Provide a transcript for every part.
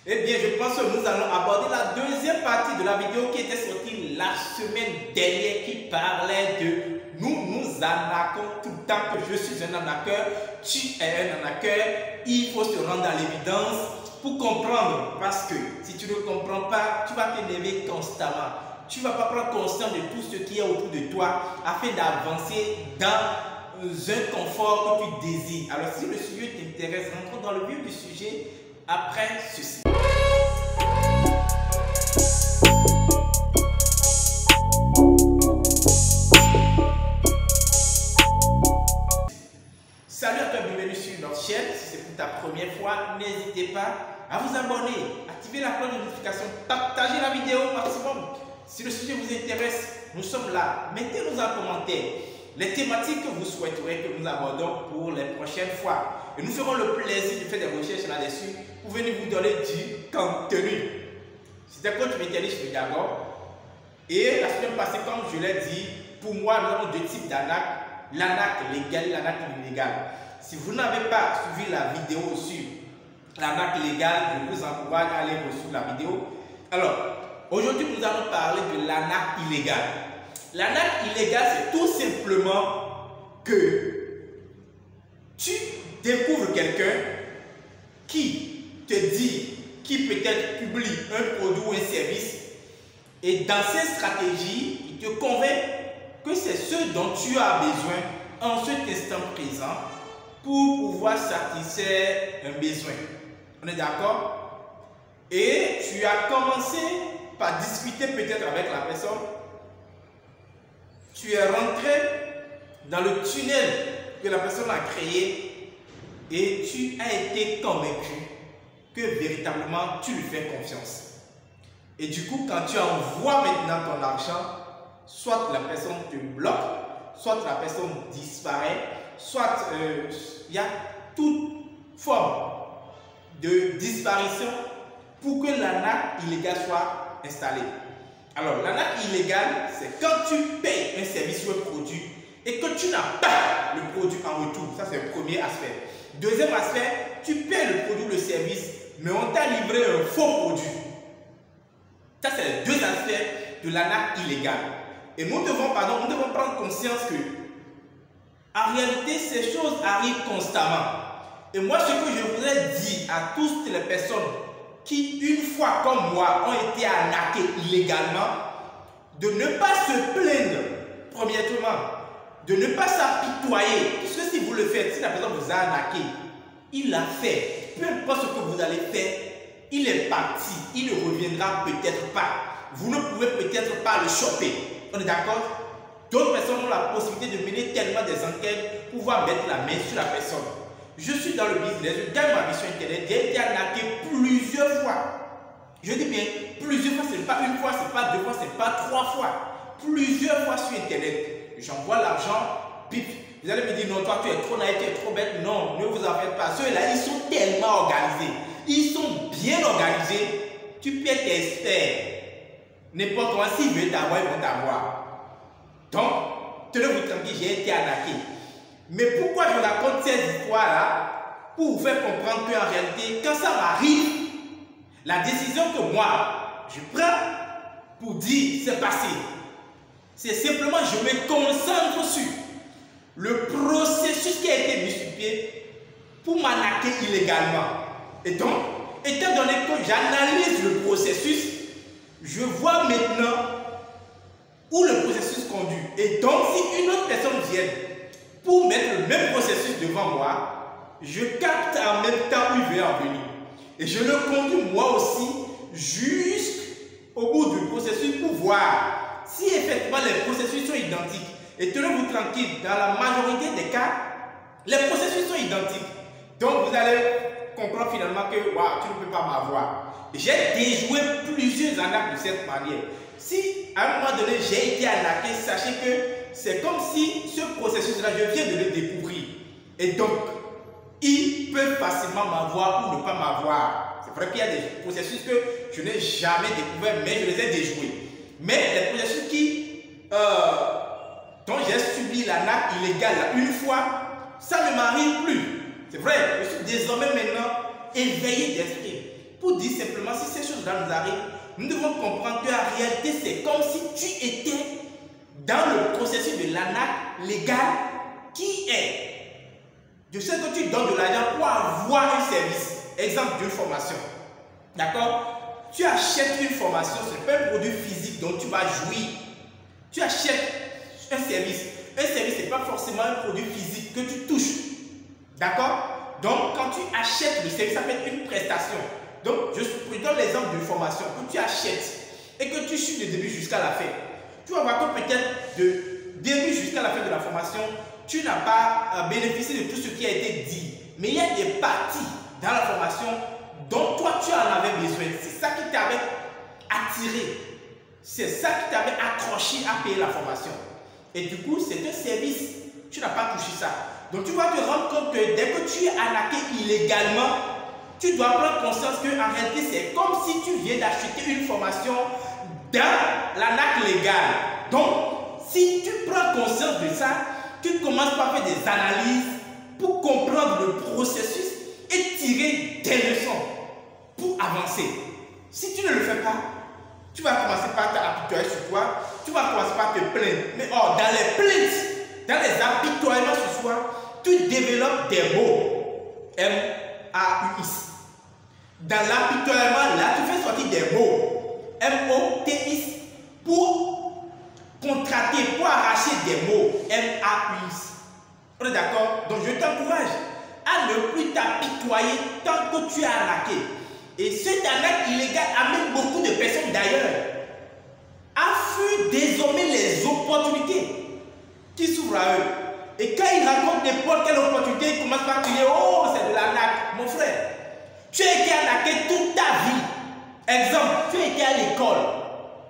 Eh bien, je pense que nous allons aborder la deuxième partie de la vidéo qui était sortie la semaine dernière, qui parlait de nous arnaquons tout le temps, que je suis un arnaqueur, tu es un arnaqueur, il faut se rendre à l'évidence pour comprendre, parce que si tu ne comprends pas, tu vas t'énerver constamment. Tu ne vas pas prendre conscience de tout ce qui est autour de toi afin d'avancer dans un confort que tu désires. Alors si le sujet t'intéresse, rentrons dans le vif du sujet après ceci. Salut à toi, bienvenue sur notre chaîne. Si c'est pour ta première fois, n'hésitez pas à vous abonner, activer la cloche de notification, partager la vidéo au maximum. Si le sujet vous intéresse, nous sommes là. Mettez-nous en commentaire les thématiques que vous souhaiterez que nous abordons pour les prochaines fois. Et nous ferons le plaisir de faire des recherches là-dessus pour venir vous donner du contenu. C'est un coach métallique d'abord. Et la semaine passée, comme je l'ai dit, pour moi, nous avons deux types d'arnaques. L'arnaque légale et l'arnaque illégale. Si vous n'avez pas suivi la vidéo sur l'arnaque légale, je vous encourage à aller suivre la vidéo. Alors, aujourd'hui, nous allons parler de l'arnaque illégale. L'arnaque illégale, c'est tout simplement que tu découvres quelqu'un qui te dit, qui peut-être publie un produit ou un service, et dans ses stratégies, il te convainc que c'est ce dont tu as besoin en cet instant présent pour pouvoir satisfaire un besoin. On est d'accord? Et tu as commencé par discuter peut-être avec la personne. Tu es rentré dans le tunnel que la personne a créé et tu as été convaincu que véritablement tu lui fais confiance. Et du coup, quand tu envoies maintenant ton argent, soit la personne te bloque, soit la personne disparaît, soit il y a toute forme de disparition pour que l'arnaque illégale soit installée. Alors, l'arnaque illégale, c'est quand tu payes un service ou un produit et que tu n'as pas le produit en retour. Ça, c'est le premier aspect. Deuxième aspect, tu payes le produit ou le service, mais on t'a livré un faux produit. Ça, c'est les deux aspects de l'arnaque illégale. Et nous devons prendre conscience que, en réalité, ces choses arrivent constamment. Et moi, ce que je voudrais dire à toutes les personnes qui, une fois comme moi, ont été arnaquées illégalement, de ne pas se plaindre, premièrement, de ne pas s'apitoyer. Parce que si vous le faites, si la personne vous a arnaqué, il l'a fait. Peu importe ce que vous allez faire, il est parti. Il ne reviendra peut-être pas. Vous ne pouvez peut-être pas le choper. On est d'accord? D'autres personnes ont la possibilité de mener tellement des enquêtes pour pouvoir mettre la main sur la personne. Je suis dans le business, je gagne ma vie sur Internet, j'ai été arnaqué plusieurs fois. Je dis bien plusieurs fois, ce n'est pas une fois, ce n'est pas deux fois, ce n'est pas trois fois. Plusieurs fois sur Internet. J'envoie l'argent, pip. Vous allez me dire, non, toi tu es trop naïf, tu es trop bête. Non, ne vous en faites pas. Ceux-là, ils sont tellement organisés. Ils sont bien organisés. Tu peux être expert. N'importe comment, s'ils veulent t'avoir, ils vont t'avoir. Donc, tenez-vous tranquille, j'ai été arnaqué. Mais pourquoi je raconte ces histoires-là? Pour vous faire comprendre qu'en réalité, quand ça m'arrive, la décision que moi, je prends pour dire c'est passé, c'est simplement je me concentre sur le processus qui a été mis sur pied pour m'arnaquer illégalement. Et donc, étant donné que j'analyse le processus, je vois maintenant où le processus conduit. Et donc, si une autre personne vient pour mettre le même processus devant moi, je capte en même temps où il veut en venir. Et je le conduis moi aussi jusqu'au bout du processus pour voir si effectivement les processus sont identiques. Et tenez-vous tranquille, dans la majorité des cas, les processus sont identiques. Donc, vous allez comprendre finalement que wow, tu ne peux pas m'avoir. J'ai déjoué plusieurs arnaques de cette manière. Si à un moment donné j'ai été arnaqué, sachez que c'est comme si ce processus-là, je viens de le découvrir. Et donc, ils peuvent facilement m'avoir ou ne pas m'avoir. C'est vrai qu'il y a des processus que je n'ai jamais découvert, mais je les ai déjoués. Mais les processus dont j'ai subi l'arnaque illégale une fois, ça ne m'arrive plus. C'est vrai, je suis désormais maintenant éveillé d'esprit. pour dire simplement si ces choses-là nous arrivent, nous devons comprendre qu'en réalité, c'est comme si tu étais dans le processus de l'ANAQ légal qui est, je sais que tu donnes de l'argent pour avoir un service, exemple d'une formation, d'accord? Tu achètes une formation, ce n'est pas un produit physique dont tu vas jouir. Tu achètes un service. Un service, ce n'est pas forcément un produit physique que tu touches, d'accord? Donc, quand tu achètes le service, ça peut être une prestation. Donc, je donne l'exemple d'une formation que tu achètes et que tu suis du début jusqu'à la fin. Tu vas voir que peut-être de début jusqu'à la fin de la formation, tu n'as pas bénéficié de tout ce qui a été dit. Mais il y a des parties dans la formation dont toi, tu en avais besoin. C'est ça qui t'avait attiré. C'est ça qui t'avait accroché à payer la formation. Et du coup, c'est un service. Tu n'as pas touché ça. Donc, tu vas te rendre compte que dès que tu es arnaqué illégalement, tu dois prendre conscience qu'en réalité, c'est comme si tu viens d'acheter une formation dans l'arnaque légale. Donc, si tu prends conscience de ça, tu commences par faire des analyses pour comprendre le processus et tirer des leçons pour avancer. Si tu ne le fais pas, tu vas commencer par t'apitoyer sur toi, tu vas commencer par te plaindre. Mais dans les plaintes, dans les apitoiements sur soi, tu développes des mots. M-A-U-X. Dans l'apitoiement, là, tu fais sortir des mots. M-O-T-X pour contracter, pour arracher des mots. M-A-U-X. On est d'accord? Donc, je t'encourage à ne plus t'apitoyer tant que tu es arnaqué. Et cette arnaque illégale amène beaucoup de personnes d'ailleurs à fuir désormais les opportunités qui s'ouvrent à eux. Et quand ils rencontrent n'importe quelle opportunité, ils commencent par crier: oh, c'est de l'arnaque. Mon frère, tu as été arnaqué toute ta vie. Exemple, tu as été à l'école,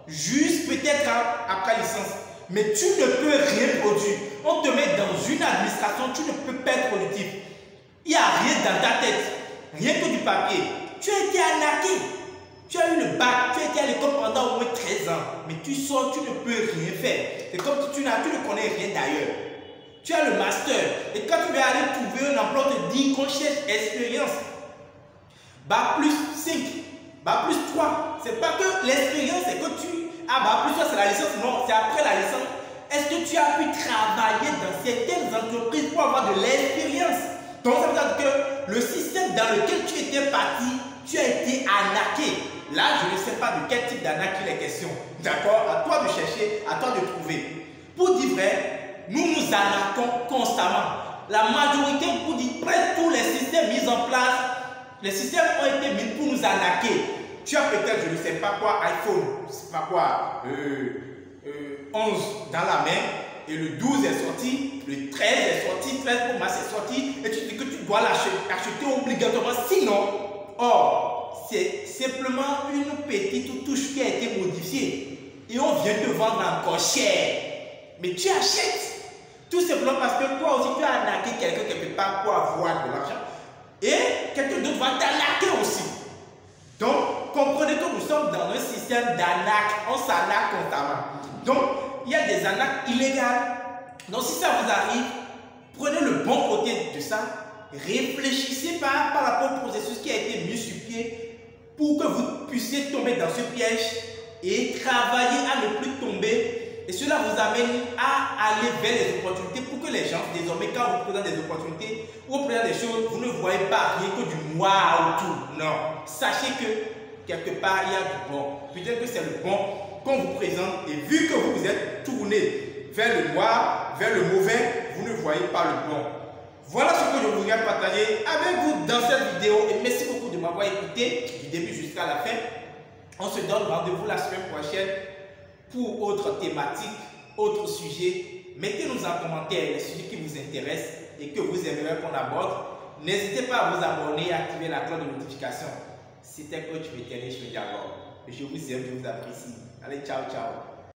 juste peut-être après licence, mais tu ne peux rien produire. On te met dans une administration, tu ne peux pas être productif. Il n'y a rien dans ta tête, rien que du papier. Tu as été arnaqué. Tu as eu le bac, tu as été à l'école pendant au moins 13 ans, mais tu sors, tu ne peux rien faire. C'est comme si tu ne connais rien d'ailleurs. Tu as le master, et quand tu vas aller trouver un emploi, on te dit qu'on cherche expérience. Bac plus 5, bac plus 3. C'est pas que l'expérience, c'est que tu as bac plus 3, c'est la licence. Non, c'est après la licence. Est-ce que tu as pu travailler dans certaines entreprises pour avoir de l'expérience? Donc ça veut dire que le système dans lequel tu étais parti, tu as été arnaqué. Là, je ne sais pas de quel type d'arnaque il est question. D'accord? À toi de chercher, à toi de trouver. Pour dire vrai, nous nous arnaquons constamment. La majorité, pour dire presque tous les systèmes mis en place, les systèmes ont été mis pour nous arnaquer. Tu as peut-être, je ne sais pas quoi, iPhone, je ne sais pas quoi, 11 dans la main, et le 12 est sorti, le 13 est sorti, 13 Pro Max est sorti, et tu dis que tu dois l'acheter obligatoirement, sinon, c'est simplement une petite touche qui a été modifiée, et on vient te vendre encore cher. Mais tu achètes, tout simplement parce que toi aussi tu as arnaqué quelqu'un quelque part pour avoir de l'argent, et quelqu'un d'autre va t'arnaquer aussi. Donc, comprenez que nous sommes dans un système d'arnaque, on s'arnaque constamment. Donc, il y a des arnaques illégales. Donc, si ça vous arrive, prenez le bon côté de ça, réfléchissez par rapport au processus qui a été mis sur pied pour que vous puissiez tomber dans ce piège et travailler à ne plus tomber. Et cela vous amène à aller vers les opportunités pour que les gens, désormais, quand vous présentent des opportunités ou vous présentez des choses, vous ne voyez pas rien que du noir autour. Non. Sachez que quelque part, il y a du bon. Peut-être que c'est le bon qu'on vous présente. Et vu que vous vous êtes tourné vers le noir, vers le mauvais, vous ne voyez pas le bon. Voilà ce que je voudrais partager avec vous dans cette vidéo. Et merci beaucoup de m'avoir écouté du début jusqu'à la fin. On se donne rendez-vous la semaine prochaine pour autre thématique, autre sujet. Mettez-nous en commentaire les sujets qui vous intéressent et que vous aimeriez qu'on aborde. N'hésitez pas à vous abonner et à activer la cloche de notification. C'était Coach Vétérinaire Diallo. Je vous aime, je vous apprécie. Allez, ciao, ciao.